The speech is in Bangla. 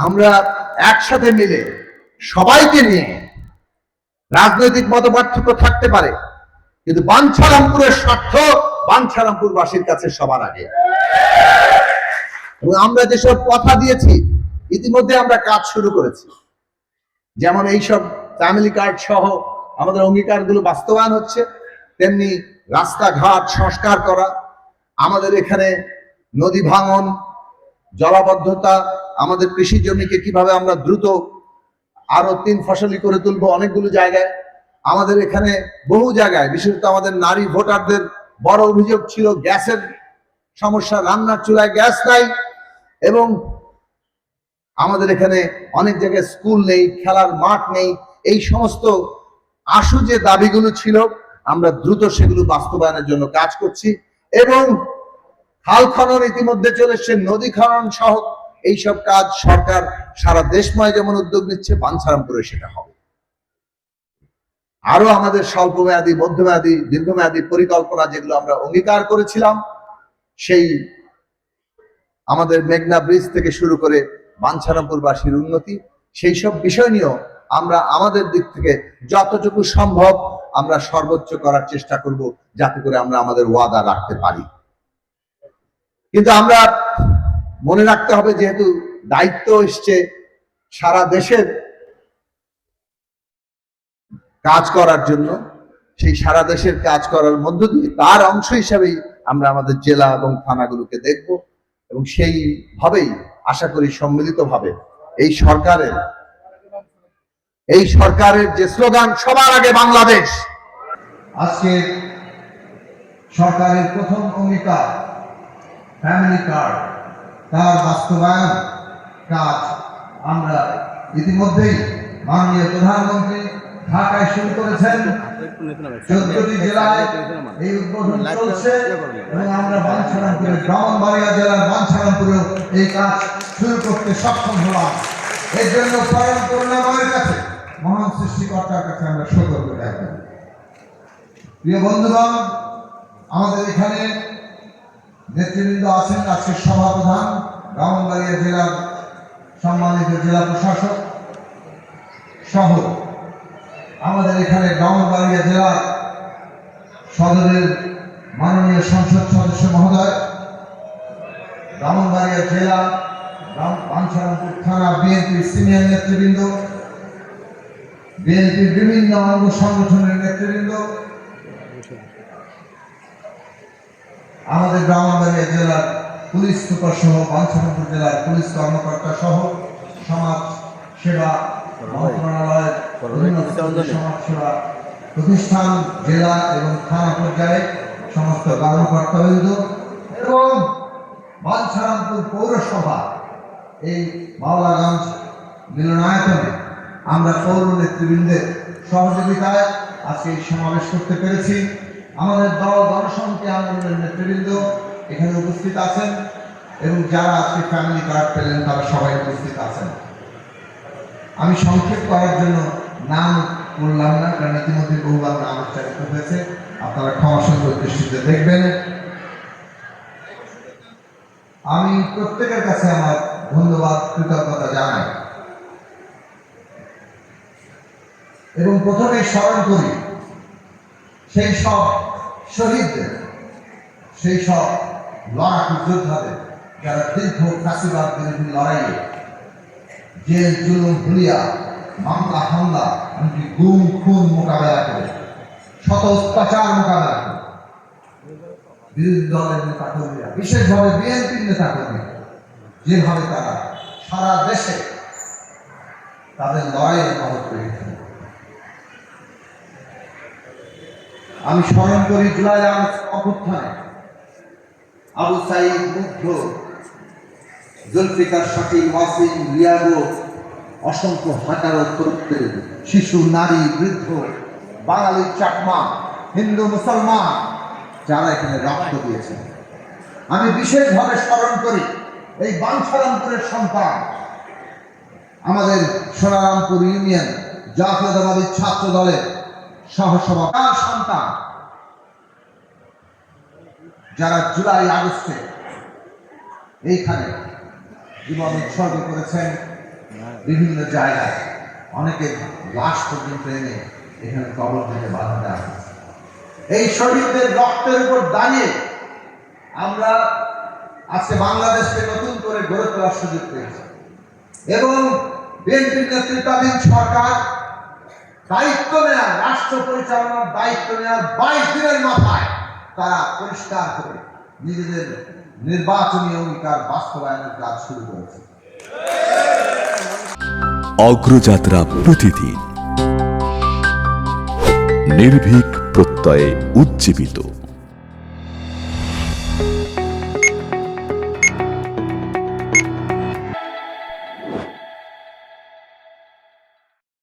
আমরা একসাথে মিলে সবাইকে নিয়ে, রাজনৈতিক মতপার্থক্য থাকতে পারে, কিন্তু বাঞ্ছারামপুরের স্বার্থ বাঞ্ছারামপুরবাসীর কাছে সবার আগে। এবং আমরা যেসব কথা দিয়েছি ইতিমধ্যে আমরা কাজ শুরু করেছি, যেমন এইসব ফ্যামিলি কার্ড সহ আমাদের অঙ্গীকারগুলো বাস্তবায়ন হচ্ছে, তেমনি রাস্তাঘাট সংস্কার করা, আমাদের এখানে নদী ভাঙন, জলাবদ্ধতা, আমাদের কৃষি জমিকে কিভাবে আমরা দ্রুত আরো 3 ফসলি করে তুলবো অনেকগুলো জায়গায়। আমাদের এখানে বহু জায়গায়, বিশেষত আমাদের নারী ভোটারদের বড় অভিযোগ ছিল গ্যাসের সমস্যা, রান্নার চুলায় গ্যাস নাই, এবং আমাদের এখানে অনেক জায়গায় স্কুল নেই, খেলার মাঠ নেই। এই সমস্ত আশু যে দাবিগুলো ছিল আমরা দ্রুত সেগুলো বাস্তবায়নের জন্য কাজ করছি, এবং খাল খনন ইতিমধ্যে চলে এসছে, নদী খনন সহ এইসব কাজ সরকার সারা দেশময় যেমন উদ্যোগ নিচ্ছে, বাঞ্ছারামপুরে সেটা হবে। আরো আমাদের স্বল্পমেয়াদী, মধ্যমেয়াদী, দীর্ঘমেয়াদী পরিকল্পনা যেগুলো আমরা অঙ্গীকার করেছিলাম, সেই আমাদের মেঘনা ব্রিজ থেকে শুরু করে বাঞ্ছারামপুরবাসীর উন্নতি, সেই সব বিষয় নিয়েও আমরা আমাদের দিক থেকে যতটুকু সম্ভব আমরা সর্বোচ্চ করার চেষ্টা করব, যাতে করে আমরা আমাদের ওয়াদা রাখতে পারি। কিন্তু আমরা মনে রাখতে হবে, যেহেতু দায়িত্ব এসছে সারা দেশের কাজ করার জন্য, সেই সারা দেশের কাজ করার মধ্য দিয়ে তার অংশ হিসাবেই আমরা আমাদের জেলা এবং থানাগুলোকে দেখব, এবং সেইভাবেই আশা করি সম্মিলিতভাবে এই সরকারের যে স্লোগান সবার আগে বাংলাদেশ, আজকে সরকারের প্রথম অঙ্গীকার ফ্যামিলি কার্ড, তার বাস্তবায়ন কাজ আমরা ইতিমধ্যেই মাননীয় প্রধানমন্ত্রী ঢাকায় শুরু করেছেন। 14টি জেলায় এই উদ্বোধন চলছে, এবং আমরা বাঞ্ছারামপুরে, ব্রাহ্মণবাড়িয়া জেলার বাঞ্ছারামপুরেও এই কাজ শুরু করতে সক্ষম হলাম। এর জন্য স্বয়ং করুণাময়ের কাছে, মহান সৃষ্টিকর্তার কাছে আমরা সতর্ক থাকব। প্রিয় বন্ধুগণ, আমাদের এখানে নেতৃবৃন্দ আছেন, আজকের সভাপ্রধান ব্রাহ্মণবাড়িয়া জেলার সম্মানিত জেলা প্রশাসক সহ আমাদের এখানে ব্রাহ্মণবাড়িয়া জেলা সদরের মাননীয় সংসদ সদস্য মহোদয়, ব্রাহ্মণবাড়িয়া জেলা বাঞ্ছারামপুর থানা বিএনপির সিনিয়র নেতৃবৃন্দ, বিএনপির বিভিন্ন অঙ্গ সংগঠনের নেতৃবৃন্দ, আমাদের ব্রাহ্মণবাড়িয়া জেলার পুলিশ সুপার সহ বাঞ্ছারামপুর জেলার পুলিশ কর্মকর্তা সহ সমাজ সেবা মন্ত্রণালয়ের সমাজসেবা প্রতিষ্ঠান, জেলা এবং থানা পর্যায়ে সমস্ত কর্মকর্তাবৃন্দ, এবং বাঞ্ছারামপুর পৌরসভা এই মাওলাগঞ্জ মিলনায়তনে আমরা পৌর নেতৃবৃন্দের সহযোগিতায় আজকে এই সমাবেশ করতে পেরেছি। আমাদের দল গণসংহতি আন্দোলনের নেতৃবৃন্দ এখানে উপস্থিত আছেন, এবং যারা আজকে ফ্যামিলি কার্ড পেলেন তারা সবাই উপস্থিত আছেন। আমি সংক্ষেপ করার জন্য নাম বললাম না, কারণ ইতিমধ্যে বহুবার নাম উচ্চারিত হয়েছে, আপনারা ক্ষমাসুন্দর দৃষ্টিতে দেখবেন। আমি প্রত্যেকের কাছে আমার ধন্যবাদ, কৃতজ্ঞতা জানাই, এবং প্রথমে স্মরণ করি সেই সব শহীদদের, সেই সব লড়াকু যোদ্ধাদের যারা দীর্ঘ ফাঁসিবাদ বিরোধী লড়াইয়ে জেল জুলুম হুলিয়া, মামলা হামলা, এমনকি গুম খুন মোকাবেলা করে, শত অত্যাচার মোকাবেলা করে বিরোধী দলের নেতাকর্মীরা, বিশেষভাবে বিএনপির নেতাকর্মীরা যেভাবে তারা সারা দেশে তাদের লড়াইয়ের মহত্ব রেখেছেন। আমি স্মরণ করি জুলাই আগস্ট অভ্যুত্থানে আবু সাইদ, মুগ্ধ, জুলফিকার, শাকিল, ওয়াসিম, রিয়াদো, অসংখ্য হাজারো তরুণদের, শিশু, নারী, বৃদ্ধ, বাঙালি, চাকমা, হিন্দু, মুসলমান যারা এখানে রক্ত দিয়েছেন। আমি বিশেষভাবে স্মরণ করি এই বাঞ্ছারামপুরের সন্তান, আমাদের সোনারামপুর ইউনিয়ন জাতীয়তাবাদী ছাত্র দলের সহসভাপতির সন্তান, যারা জুলাই আগস্টে এইখানে জীবন উৎসর্গ করেছেন, বিভিন্ন জায়গায় অনেকের লাশ পর্যন্ত এনে এখানে কবর দিতে বাধা দেওয়া হয়েছে। এই শহীদদের রক্তের উপর দাঁড়িয়ে আমরা আজকে বাংলাদেশকে নতুন করে গড়ে তোলার সুযোগ পেয়েছি এবং বিএনপির নেতৃত্বাধীন সরকার দায়িত্ব নেওয়া, রাষ্ট্র পরিচালনার দায়িত্ব নেওয়ার 22 দিনের মাথায় তারা পরিষ্কার করে নিজেদের নির্বাচনী অঙ্গীকার বাস্তবায়নের কাজ শুরু করেছে। অগ্রযাত্রা প্রতিদিন নির্ভীক প্রত্যয়ে উজ্জীবিত।